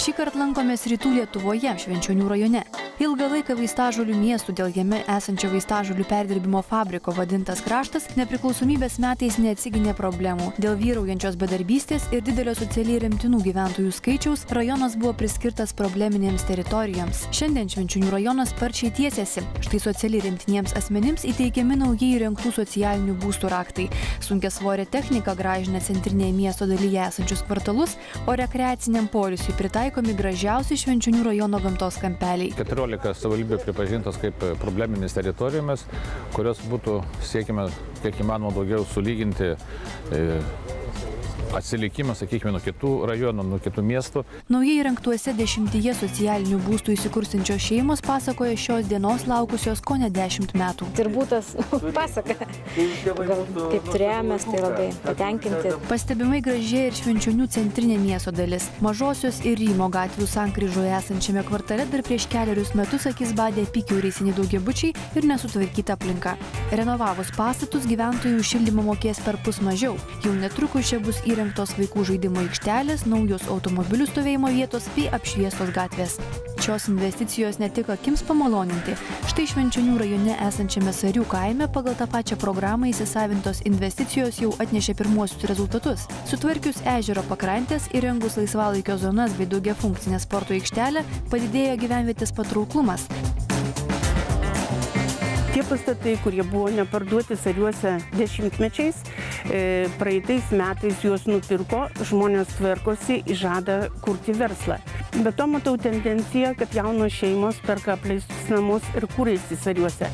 Šįkart lankomės Rytų Lietuvoje, Švenčionių rajone. Ilgą laiką Vaistažolių miestų dėl jame esančio vaistažolių perdirbimo fabriko vadintas kraštas nepriklausomybės metais neatsiginė problemų. Dėl vyraujančios bedarbystės ir didelio socialiai remtinų gyventojų skaičiaus rajonas buvo priskirtas probleminėms teritorijoms. Šiandien Švenčionių rajonas sparčiai tiesiasi. Štai socialiai remtiniems asmenims įteikiami naujai įrengtų socialinių būstų raktai. Sunkiasvorė technika gražina centrinėje miesto dalyje esančius kvartalus, o rekreaciniam poilsiui pritaikomi gražiausi Švenčionių rajono gamtos kampeliai. 14 savivaldybių pripažintos kaip probleminės teritorijomis, kurios būtų siekime kiek įmanoma daugiau sulyginti atsilikimą, sakykime, nuo kitų rajonų, nuo kitų miestų. Naujai įrengtuose 10 socialinių būstų įsikursinčios šeimos pasakoja šios dienos laukusios kone 10 metų. Turbūt tas pasaka. Gal kaip turėjomės, tai labai patenkinti. Pastebimai gražiai ir Švenčionių centrinė miesto dalis. Mažosios ir Rymo gatvių sankryžoje esančiame kvartale dar prieš kelerius metus akis badė apykiauriai daugiabučiai ir nesutvarkyta aplinka. Renovavus pastatus gyventojų šildymą mokės perpus mažiau. Jau netrukus čia bus įrengtos vaikų žaidimo aikštelės, naujos automobilių stovėjimo vietos bei apšviestos gatvės. Šios investicijos ne tik akims pamaloninti. Štai Švenčionių rajone esančiame Sarių kaime pagal tą pačią programą įsisavintos investicijos jau atnešė pirmuosius rezultatus. Sutvarkius ežero pakrantės, įrengus laisvalaikio zonas bei daugiafunkcinę sporto aikštelę, padidėjo gyvenvietės patrauklumas. Tie pastatai, kurie buvo neparduoti Sariuose dešimtmečiais, praeitais metais juos nupirko, žmonės tvarkosi, žada kurti verslą. Be to matau tendenciją, kad jaunos šeimos perka apleistus namus ir kūrėsi Sariuose.